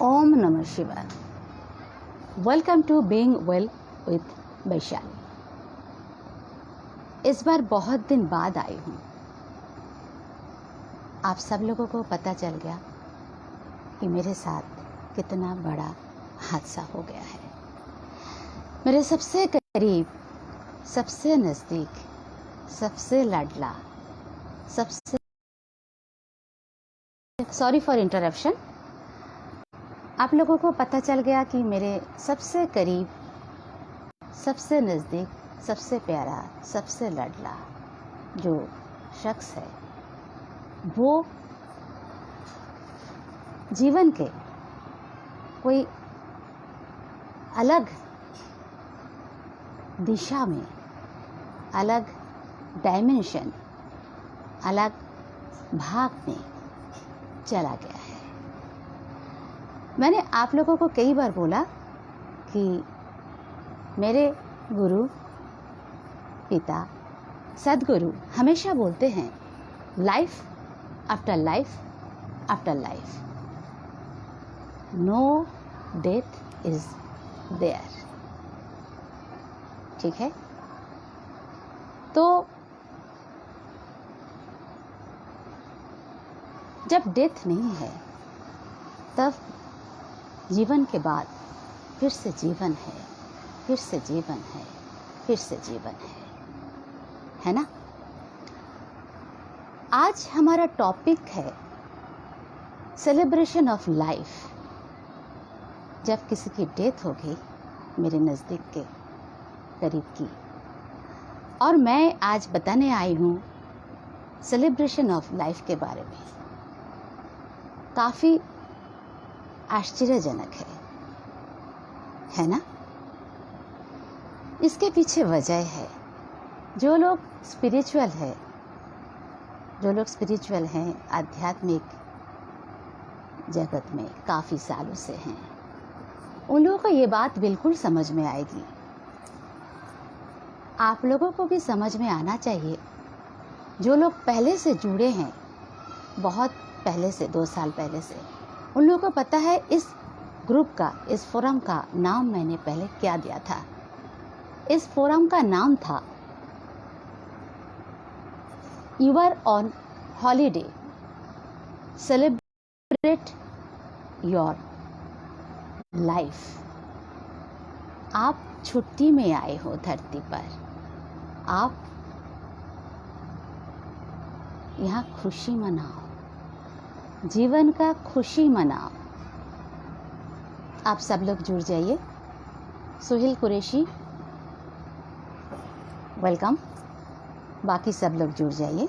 ओम नमः शिवाय। Welcome to being well with Vaishali. इस बार बहुत दिन बाद आई हूँ। आप सब लोगों को पता चल गया कि मेरे साथ कितना बड़ा हादसा हो गया है। मेरे सबसे करीब, सबसे नज़दीक, सबसे लाडला, सबसे सॉरी फॉर इंटरप्शन। आप लोगों को पता चल गया कि मेरे सबसे करीब, सबसे नज़दीक, सबसे प्यारा, सबसे लाडला जो शख्स है वो जीवन के कोई अलग दिशा में, अलग डायमेंशन, अलग भाग में चला गया है। मैंने आप लोगों को कई बार बोला कि मेरे गुरु, पिता, सदगुरु हमेशा बोलते हैं life after life after life, no death is there. ठीक है, तो जब डेथ नहीं है तब जीवन के बाद फिर से जीवन है, फिर से जीवन है, फिर से जीवन है ना। आज हमारा टॉपिक है सेलिब्रेशन ऑफ लाइफ। जब किसी की डेथ होगी मेरे नज़दीक के करीब की, और मैं आज बताने आई हूँ सेलिब्रेशन ऑफ लाइफ के बारे में। काफ़ी आश्चर्यजनक है ना। इसके पीछे वजह है, जो लोग स्पिरिचुअल हैं, आध्यात्मिक जगत में काफ़ी सालों से हैं, उन लोगों को ये बात बिल्कुल समझ में आएगी। आप लोगों को भी समझ में आना चाहिए। जो लोग पहले से जुड़े हैं, बहुत पहले से, 2 साल पहले से, उन लोगों को पता है इस ग्रुप का, इस फोरम का नाम मैंने पहले क्या दिया था। इस फोरम का नाम था you are on holiday, celebrate your life. आप छुट्टी में आए हो धरती पर, आप यहाँ खुशी मनाओ, जीवन का खुशी मनाओ। आप सब लोग जुड़ जाइए। सुहेल कुरैशी वेलकम। बाकी सब लोग जुड़ जाइए,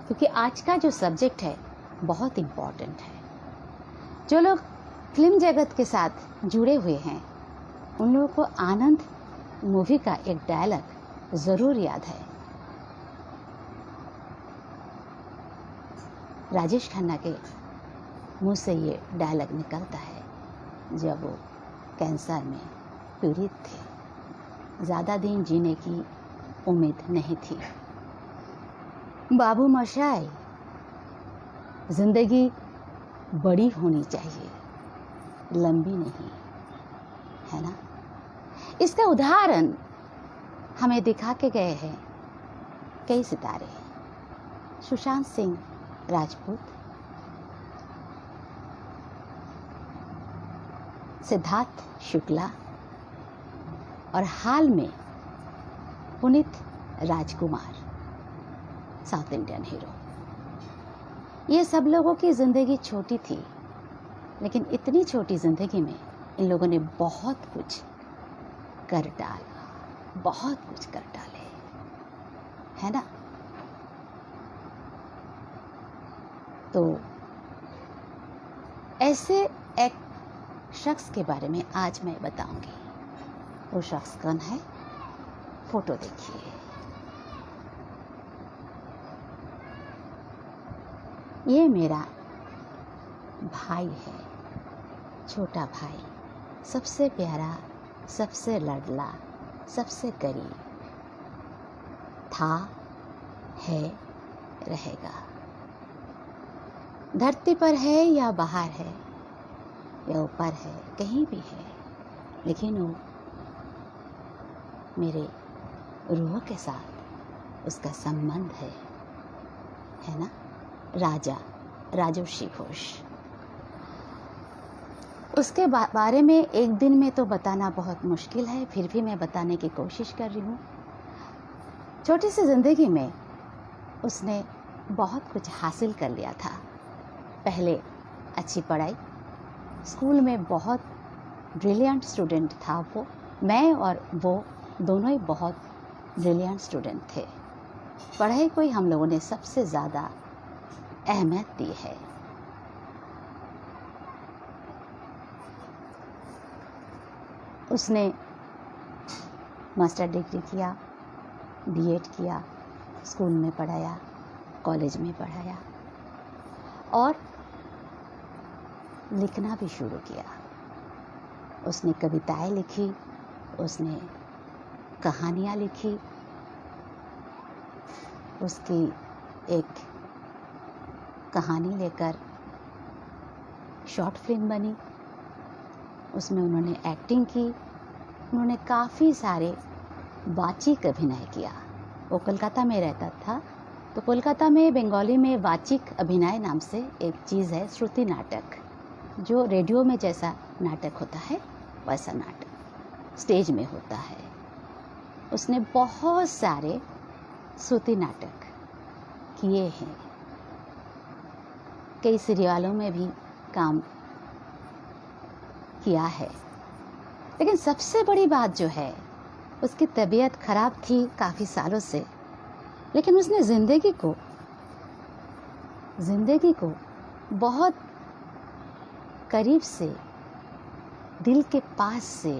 क्योंकि आज का जो सब्जेक्ट है बहुत इम्पॉर्टेंट है। जो लोग फिल्म जगत के साथ जुड़े हुए हैं उन लोगों को आनंद मूवी का एक डायलॉग ज़रूर याद है। राजेश खन्ना के मुंह से ये डायलॉग निकलता है जब वो कैंसर में पीड़ित थे, ज़्यादा दिन जीने की उम्मीद नहीं थी। बाबू मशाई, ज़िंदगी बड़ी होनी चाहिए, लंबी नहीं, है ना। इसका उदाहरण हमें दिखा के गए हैं कई सितारे। सुशांत सिंह राजपूत, सिद्धार्थ शुक्ला, और हाल में पुनीत राजकुमार, साउथ इंडियन हीरो। ये सब लोगों की ज़िंदगी छोटी थी, लेकिन इतनी छोटी ज़िंदगी में इन लोगों ने बहुत कुछ कर डाला, बहुत कुछ कर डाले, है ना। तो ऐसे एक शख्स के बारे में आज मैं बताऊंगी। वो शख्स कौन है? फोटो देखिए। ये मेरा भाई है, छोटा भाई, सबसे प्यारा, सबसे लाडला, सबसे करीब, था, है, रहेगा। धरती पर है या बाहर है, या ऊपर है, कहीं भी है, लेकिन वो मेरे रूह के साथ उसका संबंध है ना। राजर्षि घोष, उसके बारे में एक दिन में तो बताना बहुत मुश्किल है, फिर भी मैं बताने की कोशिश कर रही हूँ। छोटी सी जिंदगी में उसने बहुत कुछ हासिल कर लिया था। पहले अच्छी पढ़ाई, स्कूल में बहुत ब्रिलियंट स्टूडेंट था वो। मैं और वो दोनों ही बहुत ब्रिलियंट स्टूडेंट थे। पढ़ाई को ही हम लोगों ने सबसे ज़्यादा अहमियत दी है। उसने मास्टर डिग्री किया, बीएड किया, स्कूल में पढ़ाया, कॉलेज में पढ़ाया और लिखना भी शुरू किया। उसने कविताएं लिखी, उसने कहानियाँ लिखी। उसकी एक कहानी लेकर शॉर्ट फिल्म बनी, उसमें उन्होंने एक्टिंग की। उन्होंने काफ़ी सारे वाचिक अभिनय किया। वो कोलकाता में रहता था, तो कोलकाता में बंगाली में वाचिक अभिनय नाम से एक चीज़ है, श्रुति नाटक, जो रेडियो में जैसा नाटक होता है वैसा नाटक स्टेज में होता है। उसने बहुत सारे श्रुति नाटक किए हैं, कई सीरियलों में भी काम किया है। लेकिन सबसे बड़ी बात जो है, उसकी तबीयत खराब थी काफ़ी सालों से, लेकिन उसने ज़िंदगी को बहुत करीब से, दिल के पास से,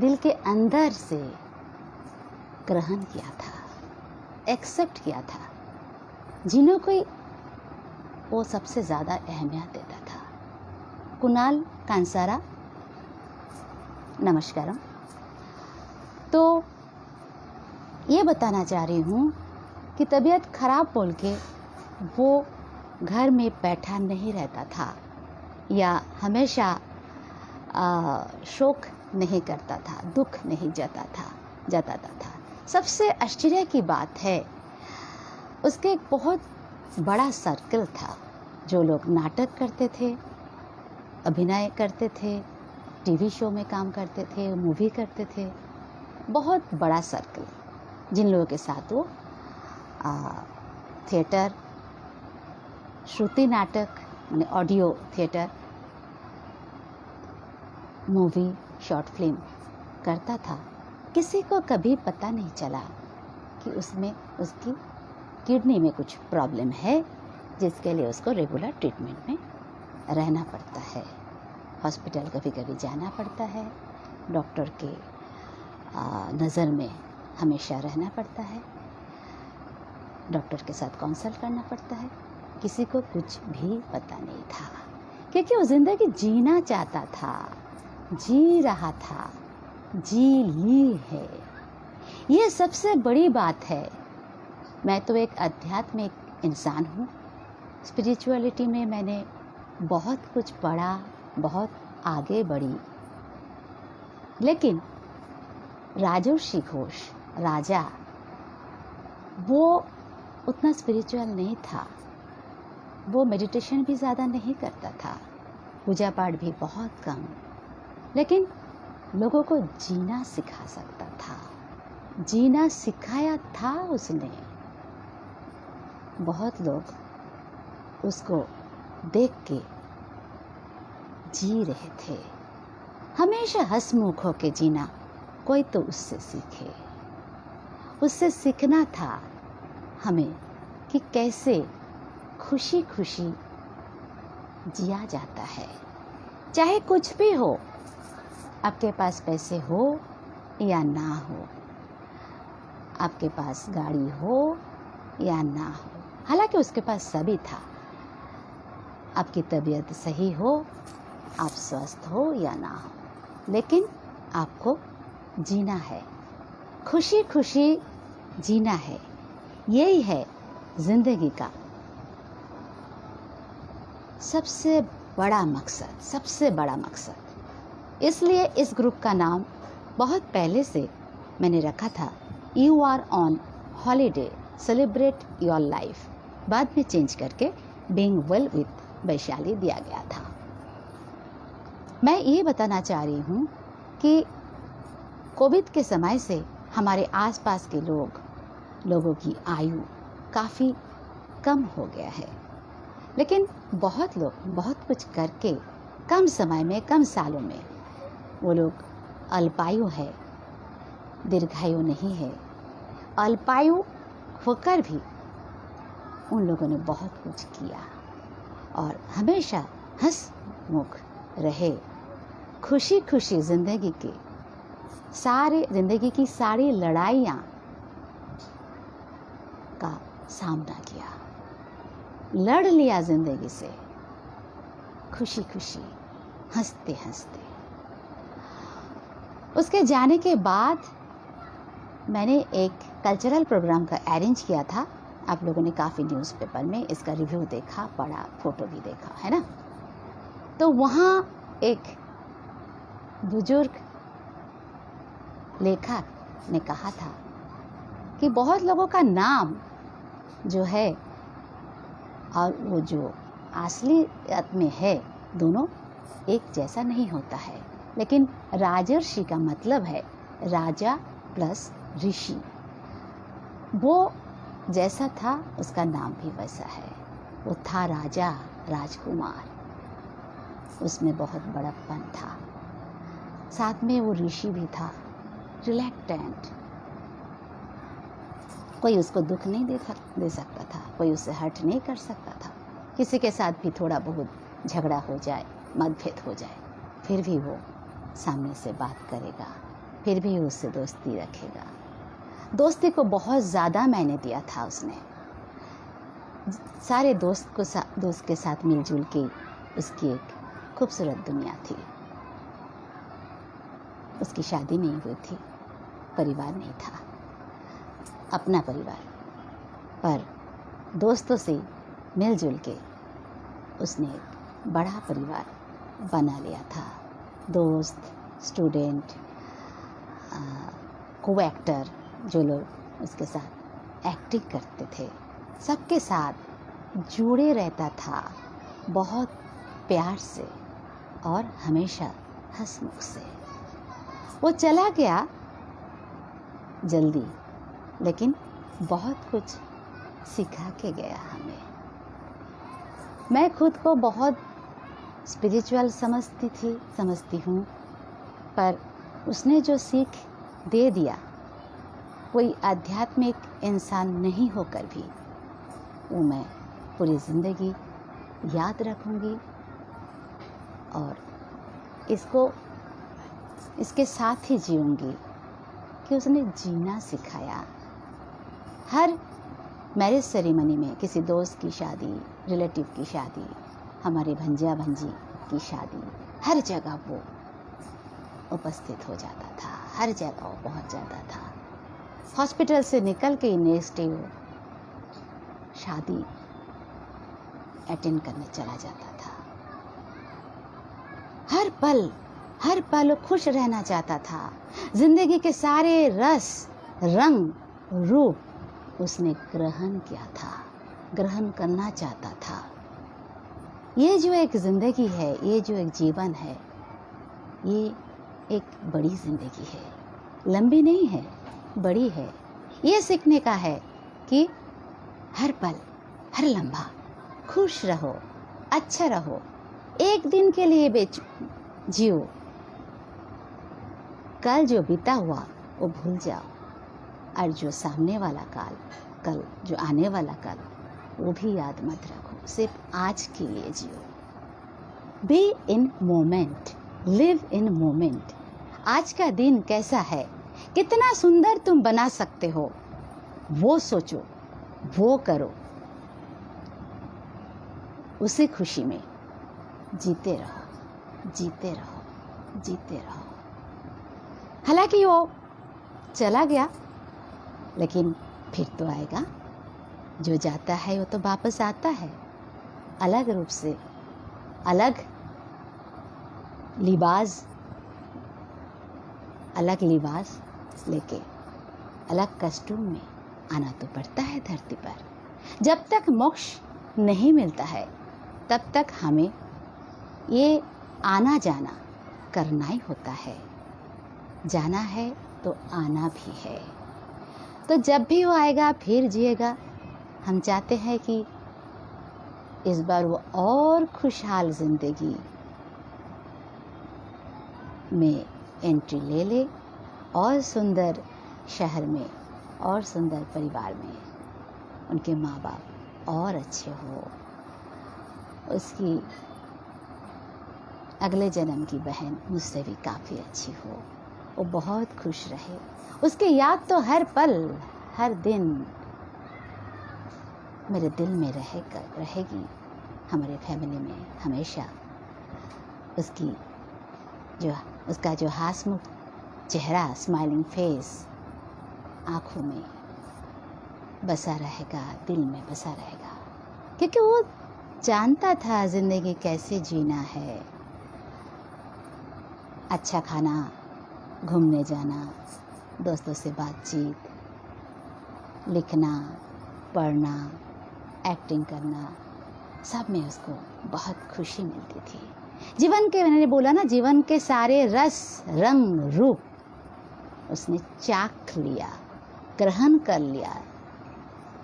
दिल के अंदर से ग्रहण किया था, एक्सेप्ट किया था, जिन्हों को वो सबसे ज़्यादा अहमियत देता था। कुणाल कांसारा, नमस्कारम। तो ये बताना चाह रही हूँ कि तबीयत खराब बोल के वो घर में बैठा नहीं रहता था या हमेशा शोक नहीं करता था, दुख नहीं जताता था। सबसे आश्चर्य की बात है, उसके एक बहुत बड़ा सर्कल था, जो लोग नाटक करते थे, अभिनय करते थे, टीवी शो में काम करते थे, मूवी करते थे। बहुत बड़ा सर्कल, जिन लोगों के साथ वो थिएटर, श्रुति नाटक माने audio theatre, movie, short film करता था, किसी को कभी पता नहीं चला कि उसमें उसकी किडनी में कुछ प्रॉब्लम है, जिसके लिए उसको रेगुलर ट्रीटमेंट में रहना पड़ता है। हॉस्पिटल कभी कभी जाना पड़ता है, डॉक्टर के नज़र में हमेशा रहना पड़ता है, डॉक्टर के साथ कंसल्ट करना पड़ता है। किसी को कुछ भी पता नहीं था, क्योंकि वो ज़िंदगी जीना चाहता था, जी रहा था, जी ली है। ये सबसे बड़ी बात है। मैं तो एक आध्यात्मिक इंसान हूँ। स्पिरिचुअलिटी में मैंने बहुत कुछ पढ़ा, बहुत आगे बढ़ी, लेकिन राजर्षि घोष, राजा, वो उतना स्पिरिचुअल नहीं था। वो मेडिटेशन भी ज़्यादा नहीं करता था, पूजा पाठ भी बहुत कम, लेकिन लोगों को जीना सिखा सकता था, जीना सिखाया था उसने। बहुत लोग उसको देख के जी रहे थे, हमेशा हंसमुख होके जीना। कोई तो उससे सीखे, उससे सीखना था हमें कि कैसे खुशी खुशी जिया जाता है, चाहे कुछ भी हो, आपके पास पैसे हो या ना हो, आपके पास गाड़ी हो या ना हो, हालांकि उसके पास सभी था। आपकी तबीयत सही हो, आप स्वस्थ हो या ना हो, लेकिन आपको जीना है, खुशी खुशी जीना है। यही है जिंदगी का सबसे बड़ा मकसद, सबसे बड़ा मकसद। इसलिए इस ग्रुप का नाम बहुत पहले से मैंने रखा था you are on holiday, celebrate your life. बाद में चेंज करके बीइंग वेल विद वैशाली दिया गया था। मैं ये बताना चाह रही हूँ कि कोविड के समय से हमारे आसपास के लोगों की आयु काफ़ी कम हो गया है, लेकिन बहुत लोग बहुत कुछ करके कम समय में, कम सालों में वो लोग अल्पायु है, दीर्घायु नहीं है। अल्पायु होकर भी उन लोगों ने बहुत कुछ किया और हमेशा हंसमुख रहे, खुशी खुशी ज़िंदगी की सारी लड़ाइयाँ का सामना किया, लड़ लिया ज़िंदगी से खुशी खुशी, हंसते हंसते। उसके जाने के बाद मैंने एक कल्चरल प्रोग्राम का अरेंज किया था। आप लोगों ने काफ़ी न्यूज़पेपर में इसका रिव्यू देखा, पढ़ा, फोटो भी देखा है ना। तो वहाँ एक बुजुर्ग लेखक ने कहा था कि बहुत लोगों का नाम जो है और वो जो असलियत में है, दोनों एक जैसा नहीं होता है। लेकिन राजर्षि का मतलब है राजा प्लस ऋषि। वो जैसा था उसका नाम भी वैसा है। वो था राजा, राजकुमार, उसमें बहुत बड़प्पन था। साथ में वो ऋषि भी था, रिलैक्टेंट। कोई उसको दुख नहीं दे सकता था, कोई उससे हर्ट नहीं कर सकता था। किसी के साथ भी थोड़ा बहुत झगड़ा हो जाए, मतभेद हो जाए, फिर भी वो सामने से बात करेगा, फिर भी उससे दोस्ती रखेगा। दोस्ती को बहुत ज़्यादा मायने दिया था उसने। सारे दोस्त के साथ मिलजुल के उसकी एक खूबसूरत दुनिया थी। उसकी शादी नहीं हुई थी, परिवार नहीं था, अपना परिवार, पर दोस्तों से मिलजुल के उसने एक बड़ा परिवार बना लिया था। दोस्त, स्टूडेंट, को एक्टर, जो लोग उसके साथ एक्टिंग करते थे, सबके साथ जुड़े रहता था, बहुत प्यार से और हमेशा हंसमुख से। वो चला गया जल्दी, लेकिन बहुत कुछ सिखा के गया हमें। मैं खुद को बहुत स्पिरिचुअल समझती हूँ, पर उसने जो सीख दे दिया, कोई आध्यात्मिक इंसान नहीं होकर भी वो मैं पूरी ज़िंदगी याद रखूँगी और इसके साथ ही जीऊँगी कि उसने जीना सिखाया। हर मैरिज सेरेमनी में, किसी दोस्त की शादी, रिलेटिव की शादी, हमारे भंजिया भंजी की शादी, हर जगह वो उपस्थित हो जाता था, हर जगह वो पहुंच जाता था। हॉस्पिटल से निकल के नेक्स्ट डे वो शादी अटेंड करने चला जाता था। हर पल खुश रहना चाहता था। जिंदगी के सारे रस, रंग, रूप उसने ग्रहण किया था, ग्रहण करना चाहता था। ये जो एक जिंदगी है, ये जो एक जीवन है, ये एक बड़ी जिंदगी है, लंबी नहीं है, बड़ी है। ये सीखने का है कि हर पल, हर लम्हा खुश रहो, अच्छा रहो, एक दिन के लिए जियो, कल जो बीता हुआ वो भूल जाओ और जो सामने वाला कल जो आने वाला कल, वो भी याद मत रखो। सिर्फ आज के लिए जियो। Be in moment, live in moment. आज का दिन कैसा है, कितना सुंदर तुम बना सकते हो, वो सोचो, वो करो। उसी खुशी में जीते रहो, जीते रहो, जीते रहो। हालांकि वो चला गया, लेकिन फिर तो आएगा। जो जाता है वो तो वापस आता है, अलग रूप से, अलग लिबास लेके अलग कस्टूम में आना तो पड़ता है धरती पर। जब तक मोक्ष नहीं मिलता है तब तक हमें ये आना जाना करना ही होता है। जाना है तो आना भी है। तो जब भी वो आएगा फिर जिएगा। हम चाहते हैं कि इस बार वो और खुशहाल जिंदगी में एंट्री ले ले, और सुंदर शहर में और सुंदर परिवार में उनके माँ बाप और अच्छे हो, उसकी अगले जन्म की बहन मुझसे भी काफ़ी अच्छी हो, वो बहुत खुश रहे। उसकी याद तो हर पल हर दिन मेरे दिल में रहेगी। हमारे फैमिली में हमेशा उसका जो हासमुख चेहरा, स्माइलिंग फेस आँखों में बसा रहेगा, दिल में बसा रहेगा, क्योंकि वो जानता था ज़िंदगी कैसे जीना है। अच्छा खाना, घूमने जाना, दोस्तों से बातचीत, लिखना, पढ़ना, एक्टिंग करना, सब में उसको बहुत खुशी मिलती थी। जीवन के, मैंने बोला ना, जीवन के सारे रस रंग रूप उसने चाख लिया, ग्रहण कर लिया।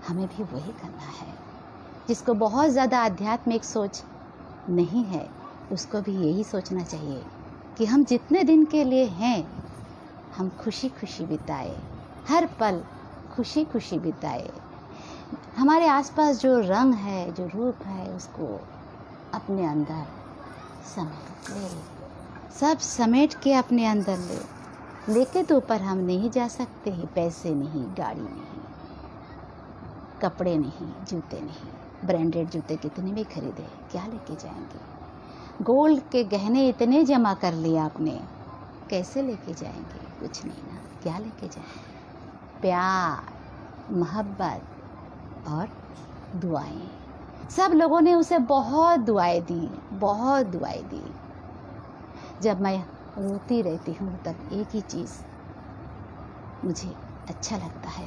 हमें भी वही करना है। जिसको बहुत ज़्यादा आध्यात्मिक सोच नहीं है उसको भी यही सोचना चाहिए कि हम जितने दिन के लिए हैं हम खुशी खुशी बिताए, हर पल खुशी खुशी बिताए। हमारे आसपास जो रंग है, जो रूप है, उसको अपने अंदर समेट ले, सब समेट के अपने अंदर लेके तो ऊपर हम नहीं जा सकते हैं। पैसे नहीं, गाड़ी नहीं, कपड़े नहीं, जूते नहीं। ब्रांडेड जूते कितने भी खरीदे, क्या लेके जाएंगे? गोल्ड के गहने इतने जमा कर लिए आपने, कैसे लेके जाएंगे? कुछ नहीं ना, क्या लेके जाएंगे? प्यार, मोहब्बत और दुआएं। सब लोगों ने उसे बहुत दुआएं दी, बहुत दुआएं दी। जब मैं रोती रहती हूँ तब एक ही चीज़ मुझे अच्छा लगता है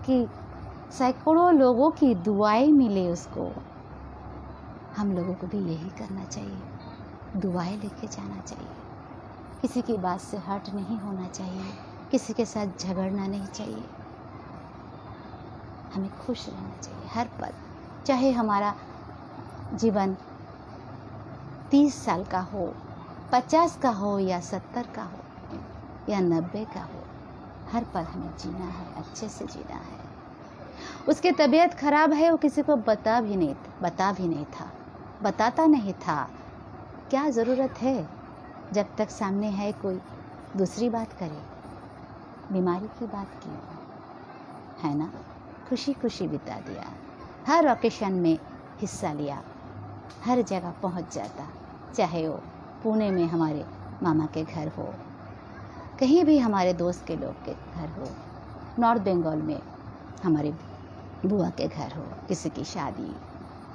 कि सैकड़ों लोगों की दुआएं मिले उसको। हम लोगों को भी यही करना चाहिए, दुआएं लेके जाना चाहिए। किसी की बात से हर्ट नहीं होना चाहिए, किसी के साथ झगड़ना नहीं चाहिए। हमें खुश रहना चाहिए हर पल, चाहे हमारा जीवन 30 साल का हो, 50 का हो, या 70 का हो, या 90 का हो। हर पल हमें जीना है, अच्छे से जीना है। उसकी तबीयत खराब है, वो किसी को बताता नहीं था। क्या ज़रूरत है जब तक सामने है कोई दूसरी बात करे, बीमारी की बात की है ना। खुशी खुशी बिता दिया, हर ओकेशन में हिस्सा लिया, हर जगह पहुंच जाता। चाहे वो पुणे में हमारे मामा के घर हो, कहीं भी हमारे दोस्त के लोग के घर हो, नॉर्थ बंगाल में हमारे बुआ के घर हो, किसी की शादी,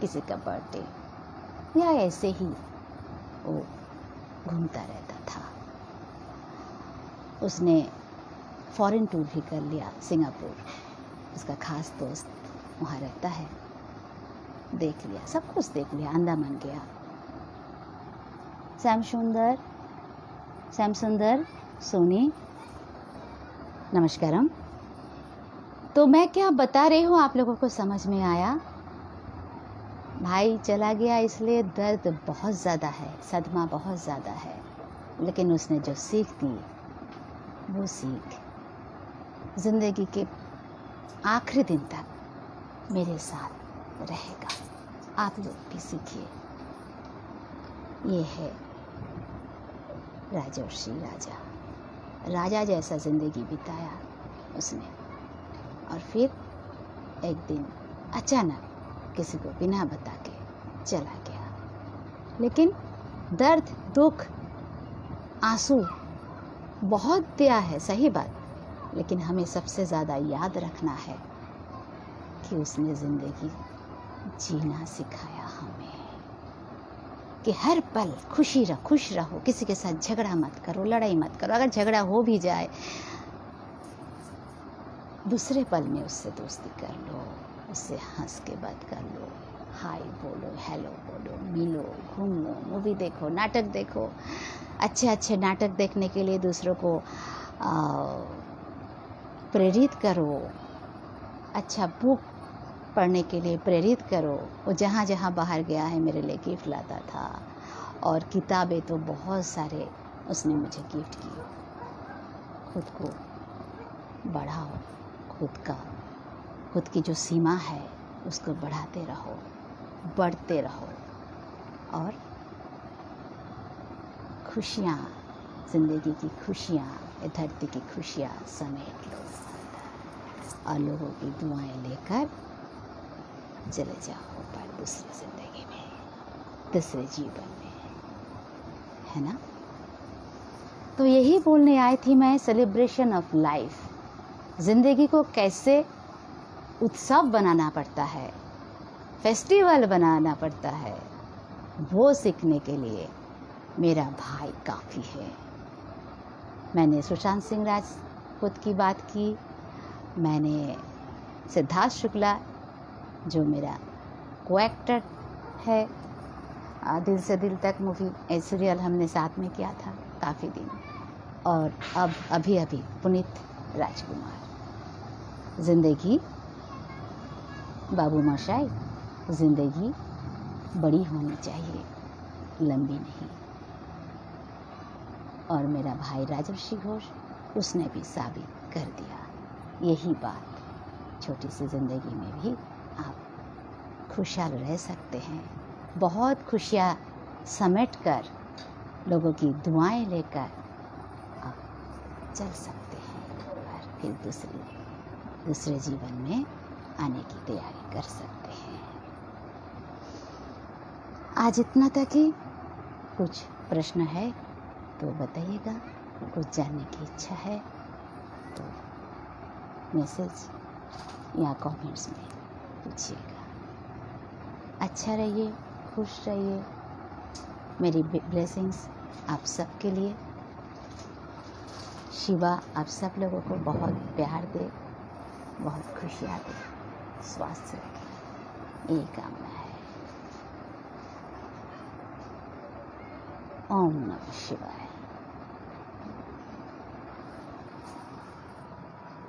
किसी का बर्थडे, या ऐसे ही वो घूमता रहता था। उसने फॉरेन टूर भी कर लिया, सिंगापुर। उसका खास दोस्त वहाँ रहता है, देख लिया, सब कुछ देख लिया, अंदामान गया। श्याम सुंदर सोनी, नमस्कारम। तो मैं क्या बता रही हूँ आप लोगों को समझ में आया? भाई चला गया, इसलिए दर्द बहुत ज़्यादा है, सदमा बहुत ज़्यादा है, लेकिन उसने जो सीख दी वो सीख ज़िंदगी के आखिरी दिन तक मेरे साथ रहेगा। आप लोग भी सीखिए। ये है राजर्षि राजा जैसा ज़िंदगी बिताया उसने, और फिर एक दिन अचानक किसी को बिना बता के चला गया। लेकिन दर्द, दुख, आंसू बहुत दिया है, सही बात, लेकिन हमें सबसे ज़्यादा याद रखना है कि उसने ज़िंदगी जीना सिखाया हमें, कि हर पल खुश रहो, किसी के साथ झगड़ा मत करो, लड़ाई मत करो। अगर झगड़ा हो भी जाए, दूसरे पल में उससे दोस्ती कर लो, उससे हंस के बात कर लो, हाय बोलो, हेलो बोलो, मिलो, घूमो, मूवी देखो, नाटक देखो। अच्छे नाटक देखने के लिए दूसरों को प्रेरित करो, अच्छा बुक पढ़ने के लिए प्रेरित करो। वो जहाँ जहाँ बाहर गया है मेरे लिए गिफ्ट लाता था, और किताबें तो बहुत सारे उसने मुझे गिफ्ट की। खुद को बढ़ाओ, खुद की जो सीमा है उसको बढ़ाते रहो, बढ़ते रहो, और खुशियाँ, ज़िंदगी की खुशियाँ, धरती की खुशियाँ समेट लो, और लोगों की दुआएं लेकर चले जाओ पर दूसरी ज़िंदगी में, दूसरे जीवन में, है ना। तो यही बोलने आई थी मैं, सेलिब्रेशन ऑफ लाइफ। ज़िंदगी को कैसे उत्सव बनाना पड़ता है, फेस्टिवल बनाना पड़ता है, वो सीखने के लिए मेरा भाई काफ़ी है। मैंने सुशांत सिंह राजपूत की बात की, मैंने सिद्धार्थ शुक्ला जो मेरा को एक्टर है, दिल से दिल तक मूवी सीरियल हमने साथ में किया था काफ़ी दिन, और अब अभी पुनीत राजकुमार। ज़िंदगी बाबू मशाई, ज़िंदगी बड़ी होनी चाहिए, लंबी नहीं। और मेरा भाई राजर्षि घोष, उसने भी साबित कर दिया यही बात। छोटी सी ज़िंदगी में भी आप खुशहाल रह सकते हैं, बहुत खुशियाँ समेट कर, लोगों की दुआएं लेकर आप चल सकते हैं, और फिर दूसरे जीवन में आने की तैयारी कर सकते हैं। आज इतना तक ही। कुछ प्रश्न है तो बताइएगा, कुछ जानने की इच्छा है तो मैसेज या कमेंट्स में पूछिएगा। अच्छा रहिए, खुश रहिए। मेरी ब्लेसिंग्स आप सब के लिए। शिवा आप सब लोगों को बहुत प्यार दे, बहुत खुशियाँ दे, स्वास्थ्य रखे, यही कामना है। ओम नमः शिवाय।